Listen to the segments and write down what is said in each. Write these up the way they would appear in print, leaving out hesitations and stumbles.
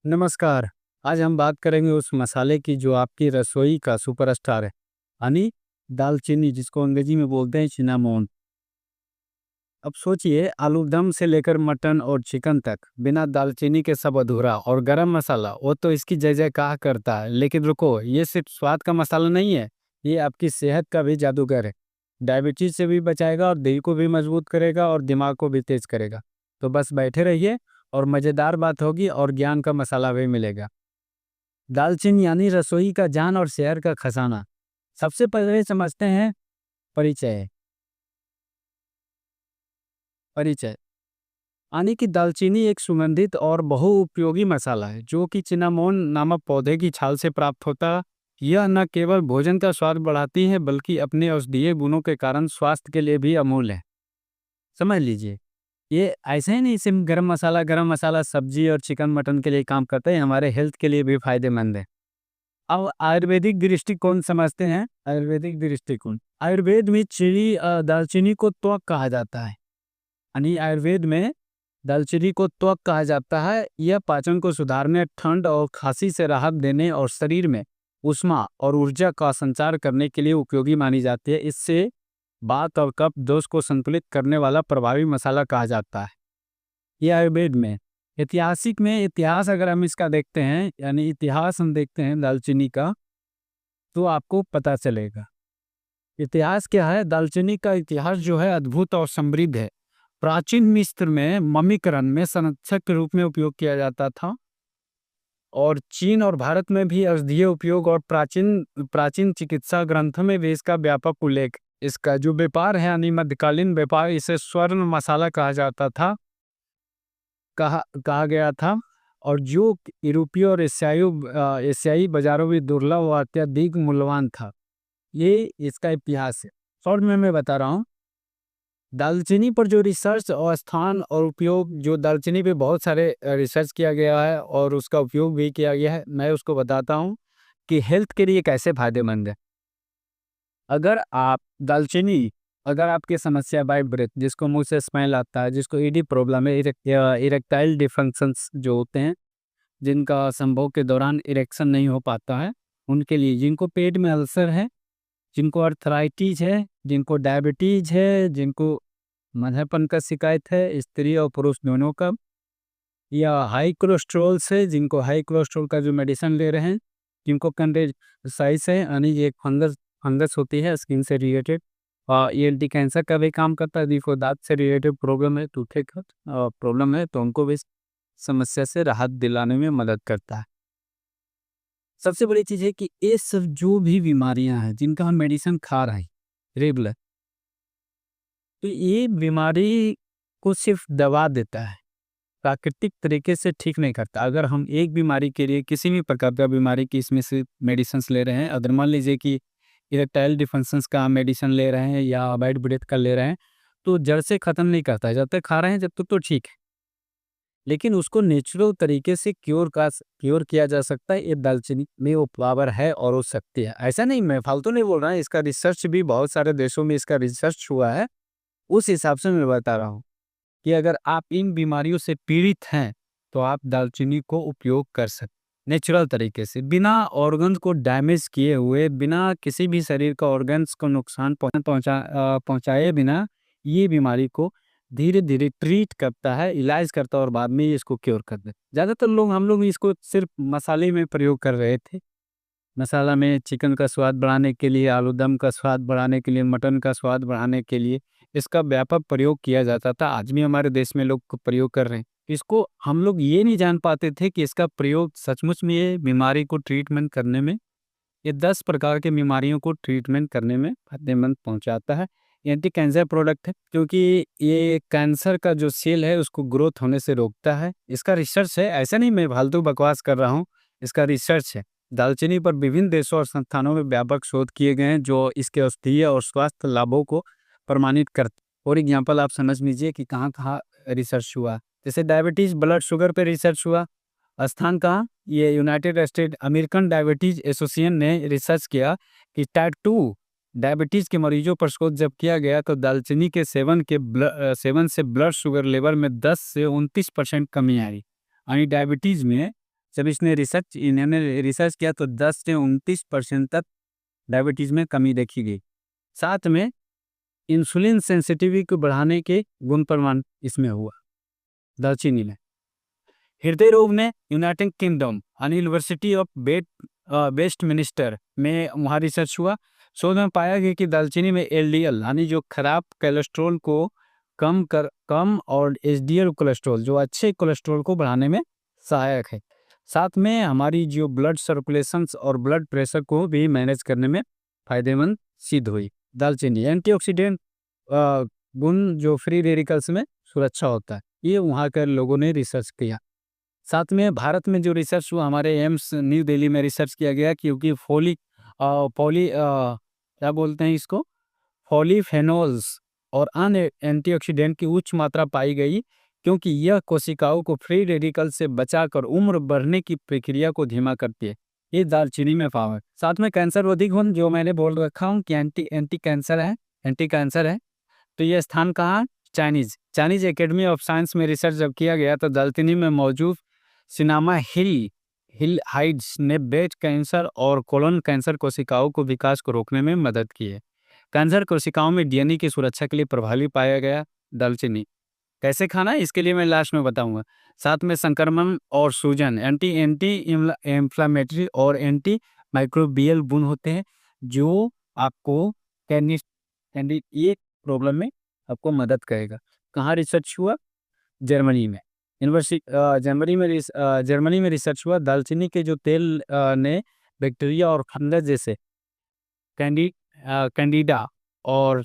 नमस्कार। आज हम बात करेंगे उस मसाले की जो आपकी रसोई का सुपरस्टार है, यानी दालचीनी, जिसको अंग्रेजी में बोलते हैं सिनामोन। अब सोचिए, आलू दम से लेकर मटन और चिकन तक बिना दालचीनी के सब अधूरा। और गरम मसाला वो तो इसकी जय जयकार करता है। लेकिन रुको, ये सिर्फ स्वाद का मसाला नहीं है, ये आपकी सेहत का भी जादूगर है। डायबिटीज से भी बचाएगा और दिल को भी मजबूत करेगा और दिमाग को भी तेज करेगा। तो बस बैठे रहिए और मज़ेदार बात होगी और ज्ञान का मसाला भी मिलेगा। दालचीनी यानी रसोई का जान और शहर का खजाना। सबसे पहले समझते हैं परिचय। परिचय यानी कि दालचीनी एक सुगंधित और बहुउपयोगी मसाला है जो कि चिनामोन नामक पौधे की छाल से प्राप्त होता है। यह न केवल भोजन का स्वाद बढ़ाती है बल्कि अपने औषधीय गुणों के कारण स्वास्थ्य के लिए भी अमूल्य है। समझ लीजिए, ये ऐसे ही नहीं सिर्फ गरम मसाला सब्जी और चिकन मटन के लिए काम करता है, हमारे हेल्थ के लिए भी फायदेमंद है। अब आयुर्वेदिक दृष्टिकोण समझते हैं। आयुर्वेदिक दृष्टिकोण, आयुर्वेद में दालचीनी को त्वक कहा जाता है। यानी आयुर्वेद में दालचीनी को त्वक कहा जाता है। यह पाचन को सुधारने, ठंड और खांसी से राहत देने और शरीर में ऊष्मा और ऊर्जा का संचार करने के लिए उपयोगी मानी जाती है। इससे वात और कफ दोष को संतुलित करने वाला प्रभावी मसाला कहा जाता है। ये आयुर्वेद में। ऐतिहासिक में, इतिहास अगर हम इसका देखते हैं, यानी इतिहास हम देखते हैं दालचीनी का, तो आपको पता चलेगा। इतिहास क्या है? दालचीनी का इतिहास जो है अद्भुत और समृद्ध है। प्राचीन मिस्र में मम्मीकरण में संरक्षक के रूप में उपयोग किया जाता था। और चीन और भारत में भी औषधीय उपयोग और प्राचीन प्राचीन चिकित्सा ग्रंथों में भी इसका व्यापक उल्लेख। इसका जो व्यापार है, यानी मध्यकालीन व्यापार, इसे स्वर्ण मसाला कहा जाता था, कहा गया था। और जो यूरोपीय और एशियाई बाजारों में दुर्लभ और अत्यधिक मूल्यवान था। ये इसका इतिहास है। शॉर्ट में मैं बता रहा हूँ, दालचीनी पर जो रिसर्च और स्थान और उपयोग, जो दालचीनी पे बहुत सारे रिसर्च किया गया है और उसका उपयोग भी किया गया है। मैं उसको बताता हूँ कि हेल्थ के लिए कैसे फायदेमंद है। अगर आप दालचीनी, अगर आपकी समस्या बाय ब्रेथ, जिसको मुंह से स्मेल आता है, जिसको ईडी प्रॉब्लम है, इरेक्टाइल डिफंक्शंस जो होते हैं, जिनका संभोग के दौरान इरेक्शन नहीं हो पाता है, उनके लिए, जिनको पेट में अल्सर है, जिनको अर्थराइटिस है, जिनको डायबिटीज है, जिनको मधुमेह का शिकायत है, स्त्री और पुरुष दोनों का, या हाई कोलेस्ट्रॉल से, जिनको हाई कोलेस्ट्रॉल का जो मेडिसिन ले रहे हैं, जिनको कंडेंसाइटिस है, यानी ये एक फंगस फंगस होती है स्किन से रिलेटेड। और ईएनटी कैंसर का भी काम करता है। जिनको दांत से रिलेटेड प्रॉब्लम है, टूथे का प्रॉब्लम है, तो उनको भी इस समस्या से राहत दिलाने में मदद करता है। सबसे बड़ी चीज़ है कि ये सब जो भी बीमारियां हैं जिनका हम मेडिसिन खा रहे हैं रेगुलर, तो ये बीमारी को सिर्फ दबा देता है, प्राकृतिक तरीके से ठीक नहीं करता। अगर हम एक बीमारी के लिए, किसी भी प्रकार का बीमारी की इसमें से मेडिसिन ले रहे हैं, अगर मान लीजिए कि इरेक्टाइल डिफंक्शंस का मेडिसिन ले रहे हैं या वाइट ब्रेथ का ले रहे हैं, तो जड़ से ख़त्म नहीं करता है। जब तक खा रहे हैं जब तक तो ठीक है, लेकिन उसको नेचुरल तरीके से क्योर किया जा सकता है। ये दालचीनी में वो पावर है और वो शक्ति है। ऐसा नहीं, मैं फालतू नहीं बोल रहा है, इसका रिसर्च भी बहुत सारे देशों में इसका रिसर्च हुआ है। उस हिसाब से मैं बता रहा हूँ कि अगर आप इन बीमारियों से पीड़ित हैं, तो आप दालचीनी को उपयोग कर सकते नेचुरल तरीके से, बिना ऑर्गन्स को डैमेज किए हुए, बिना किसी भी शरीर का ऑर्गन्स को नुकसान पहुंचाए बिना। ये बीमारी को धीरे धीरे ट्रीट करता है, इलाज करता है और बाद में ये इसको क्योर कर देता है। ज़्यादातर लोग, हम लोग इसको सिर्फ मसाले में प्रयोग कर रहे थे। मसाला में चिकन का स्वाद बढ़ाने के लिए, आलू दम का स्वाद बढ़ाने के लिए, मटन का स्वाद बढ़ाने के लिए इसका व्यापक प्रयोग किया जाता था। आज भी हमारे देश में लोग प्रयोग कर रहे हैं इसको। हम लोग ये नहीं जान पाते थे कि इसका प्रयोग सचमुच में ये बीमारी को ट्रीटमेंट करने में, ये 10 प्रकार के बीमारियों को ट्रीटमेंट करने में फायदेमंद पहुंचाता है। एंटी कैंसर प्रोडक्ट है, क्योंकि ये कैंसर का जो सेल है उसको ग्रोथ होने से रोकता है। इसका रिसर्च है, ऐसा नहीं मैं फालतू बकवास कर रहा हूँ, इसका रिसर्च है। दालचीनी पर विभिन्न देशों और संस्थानों में व्यापक शोध किए गए हैं जो इसके औषधीय और स्वास्थ्य लाभों को प्रमाणित करते। और एग्जाम्पल आप समझ लीजिए कि कहाँ कहाँ रिसर्च हुआ। जैसे डायबिटीज, ब्लड शुगर पे रिसर्च हुआ। स्थान कहाँ? ये United state. American diabetes association ने रिसर्च किया कि टाइप 2 डायबिटीज के मरीजों पर शोध जब किया गया तो दालचीनी के सेवन से ब्लड शुगर लेवल में 10 से 29% कमी आई। यानी डायबिटीज में जब इन्होंने रिसर्च किया तो 10 से 29% तक डायबिटीज़ में कमी देखी गई। साथ में इंसुलिन सेंसिटिविटी को बढ़ाने के गुण प्रमाण इसमें हुआ दालचीनी में। हृदय रोग में United kingdom university of Westminster में वहाँ रिसर्च हुआ। शोध में पाया गया कि दालचीनी में एलडीएल यानी जो खराब कोलेस्ट्रॉल को कम और एचडीएल कोलेस्ट्रॉल जो अच्छे कोलेस्ट्रॉल को बढ़ाने में सहायक है। साथ में हमारी जो ब्लड सर्कुलेशन और ब्लड प्रेशर को भी मैनेज करने में फायदेमंद सिद्ध हुई। दालचीनी एंटीऑक्सीडेंट गुण जो फ्री रेडिकल्स में सुरक्षा होता है, ये वहाँ के लोगों ने रिसर्च किया। साथ में भारत में जो रिसर्च हुआ हमारे एम्स न्यू दिल्ली में रिसर्च किया गया, क्योंकि क्या बोलते हैं इसको, पॉलीफेनोल्स और अन्य एंटीऑक्सीडेंट की उच्च मात्रा पाई गई, क्योंकि यह कोशिकाओं को फ्री रेडिकल से बचाकर उम्र बढ़ने की प्रक्रिया को धीमा करती है। ये दालचीनी में पावर। साथ में कैंसर रोधी गुण जो मैंने बोल रखा हूँ कि एंटी कैंसर है। तो ये स्थान कहाँ, चाइनीज एकेडमी ऑफ साइंस में रिसर्च जब किया गया तो दालचीनी में मौजूद सिनामा हिल हाइड्स ने ब्रेस्ट कैंसर और कोलन कैंसर कोशिकाओं को विकास को रोकने में मदद की है। कैंसर कोशिकाओं में डीएनए की सुरक्षा के लिए प्रभावी पाया गया दालचीनी। कैसे खाना है इसके लिए मैं लास्ट में बताऊंगा। साथ में संक्रमण और सूजन एंटी इंफ्लामेटरी और एंटी माइक्रोबियल गुण होते हैं, जो आपको ये प्रॉब्लम में आपको मदद करेगा। कहाँ रिसर्च हुआ, जर्मनी में जर्मनी में रिसर्च हुआ। दालचीनी के जो तेल ने बैक्टीरिया और फंगस जैसे कैंडिडा और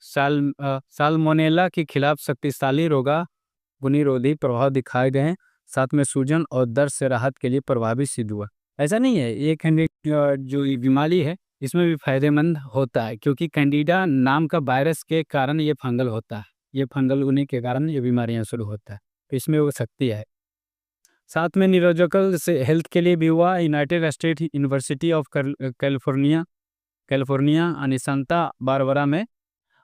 साल्मोनेला के खिलाफ शक्तिशाली रोगाणुरोधी प्रभाव दिखाए गए हैं। साथ में सूजन और दर्द से राहत के लिए प्रभावी सिद्ध हुआ। ऐसा नहीं है, ये जो बीमारी है इसमें भी फायदेमंद होता है, क्योंकि कैंडिडा नाम का वायरस के कारण ये फंगल होता है। ये फंगल होने के कारण ये बीमारियां शुरू होता है, तो इसमें वो शक्ति है। साथ में न्यूरोलॉजिकल से हेल्थ के लिए भी हुआ। United state university of California Santa Barbara में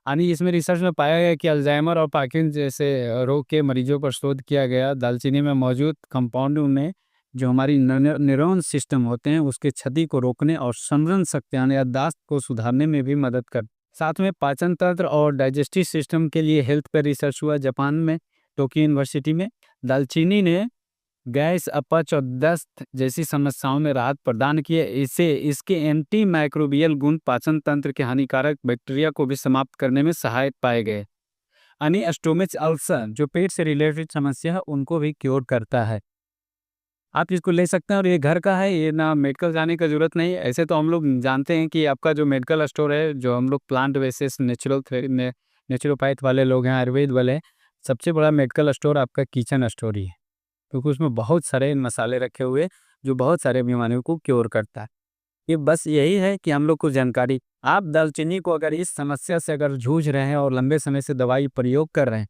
इसमें रिसर्च में पाया गया कि अल्जाइमर और पार्किंसन जैसे रोग के मरीजों पर शोध किया गया। दालचीनी में मौजूद कंपाउंड में जो हमारी न्यूरॉन सिस्टम होते हैं उसके क्षति को रोकने और स्मरण शक्ति यानी याददाश्त को सुधारने में भी मदद कर। साथ में पाचन तंत्र और डाइजेस्टिव सिस्टम के लिए हेल्थ पर रिसर्च हुआ जापान में टोक्यो यूनिवर्सिटी में। दालचीनी ने गैस, अपच और दस्त जैसी समस्याओं में राहत प्रदान की है। इसके एंटी माइक्रोबियल गुण पाचन तंत्र के हानिकारक बैक्टीरिया को भी समाप्त करने में सहायक पाए गए। स्टोमच अल्सर जो पेट से रिलेटेड समस्या है उनको भी क्योर करता है। आप इसको ले सकते हैं और ये घर का है, ये ना मेडिकल जाने का जरूरत नहीं है। ऐसे तो हम लोग जानते हैं कि आपका जो मेडिकल स्टोर है, जो हम लोग प्लांट बेसिस नेचुरोपैथ वाले लोग हैं, आयुर्वेद वाले, सबसे बड़ा मेडिकल स्टोर आपका किचन स्टोर ही है, क्योंकि उसमें बहुत सारे मसाले रखे हुए जो बहुत सारे बीमारियों को क्योर करता है। ये बस यही है कि हम लोग को जानकारी। आप दालचीनी को अगर इस समस्या से अगर जूझ रहे हैं और लंबे समय से दवाई प्रयोग कर रहे हैं,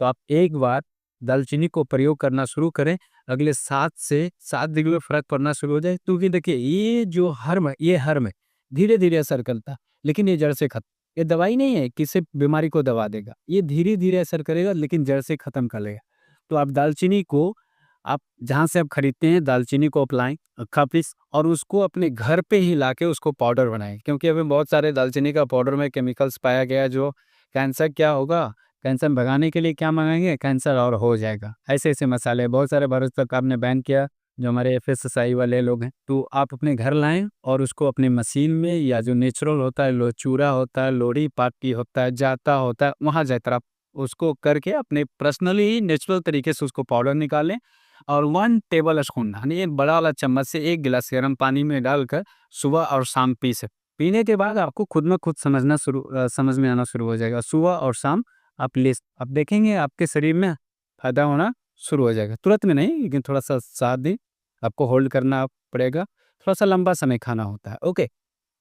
तो आप एक बार दालचीनी को प्रयोग करना शुरू करें, अगले 7 से 7 दिन में फर्क पड़ना शुरू हो जाए। क्योंकि देखिए ये जो हर में धीरे धीरे असर करता है, लेकिन ये जड़ से खत्म। ये दवाई नहीं है किसी बीमारी को दबा देगा, ये धीरे धीरे असर करेगा लेकिन जड़ से खत्म कर लेगा। तो आप दालचीनी को आप जहाँ से आप खरीदते हैं दालचीनी को अप्लाई अक्खा पीस और उसको अपने घर पे ही लाके उसको पाउडर बनाएं, क्योंकि अभी बहुत सारे दालचीनी का पाउडर में केमिकल्स पाया गया जो कैंसर क्या होगा, कैंसर भगाने के लिए क्या मंगाएंगे, कैंसर और हो जाएगा। ऐसे ऐसे मसाले बहुत सारे भारत सरकार ने बैन किया, जो हमारे एफएसएसआई वाले लोग हैं। तो आप अपने घर लाएं और उसको अपने मशीन में या जो नेचुरल होता है, चूरा होता है, लोरी पार्टी होता है, जाता होता है, वहाँ जाकर आप उसको करके अपने पर्सनली नेचुरल तरीके से उसको पाउडर निकालें और 1 टेबल स्पून यानी एक बड़ा वाला चम्मच से 1 गिलास गर्म पानी में डालकर सुबह और शाम पी सकते। पीने के बाद आपको खुद में खुद समझ में आना शुरू हो जाएगा। सुबह और शाम आप देखेंगे आपके शरीर में फायदा होना शुरू हो जाएगा। तुरंत में नहीं, लेकिन थोड़ा सा 7 दिन आपको होल्ड करना पड़ेगा, थोड़ा सा लंबा समय खाना होता है। ओके,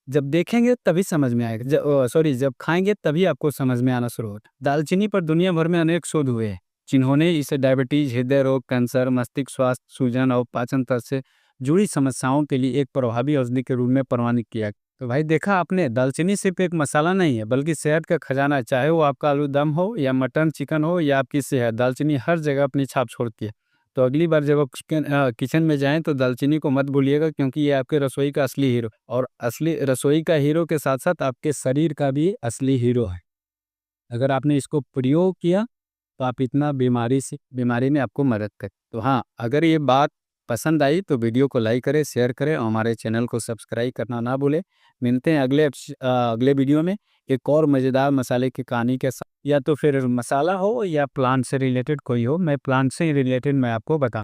जब देखेंगे तभी समझ में आएगा, जब खाएंगे तभी आपको समझ में आना शुरू होगा। दालचीनी पर दुनिया भर में अनेक शोध हुए हैं, जिन्होंने इसे डायबिटीज, हृदय रोग, कैंसर, मस्तिष्क स्वास्थ्य, सूजन और पाचन तंत्र से जुड़ी समस्याओं के लिए एक प्रभावी औषधि के रूप में प्रमाणित किया। तो भाई देखा आपने, दालचीनी सिर्फ एक मसाला नहीं है बल्कि सेहत का खजाना है। चाहे वो आपका आलू दम हो या मटन चिकन हो या आपकी सेहत, दालचीनी हर जगह अपनी छाप छोड़ती है। तो अगली बार जब आप किचन में जाएँ तो दालचीनी को मत भूलिएगा, क्योंकि ये आपके रसोई का असली हीरो, और असली रसोई का हीरो के साथ-साथ आपके शरीर का भी असली हीरो है। अगर आपने इसको प्रयोग किया तो आप इतना बीमारी में आपको मदद करे। तो हाँ, अगर ये बात पसंद आई तो वीडियो को लाइक करें, शेयर करें और हमारे चैनल को सब्सक्राइब करना ना भूलें। मिलते हैं अगले वीडियो में एक और मज़ेदार मसाले की कहानी के साथ, या तो फिर मसाला हो या प्लांट से रिलेटेड कोई हो, मैं प्लांट से रिलेटेड मैं आपको बता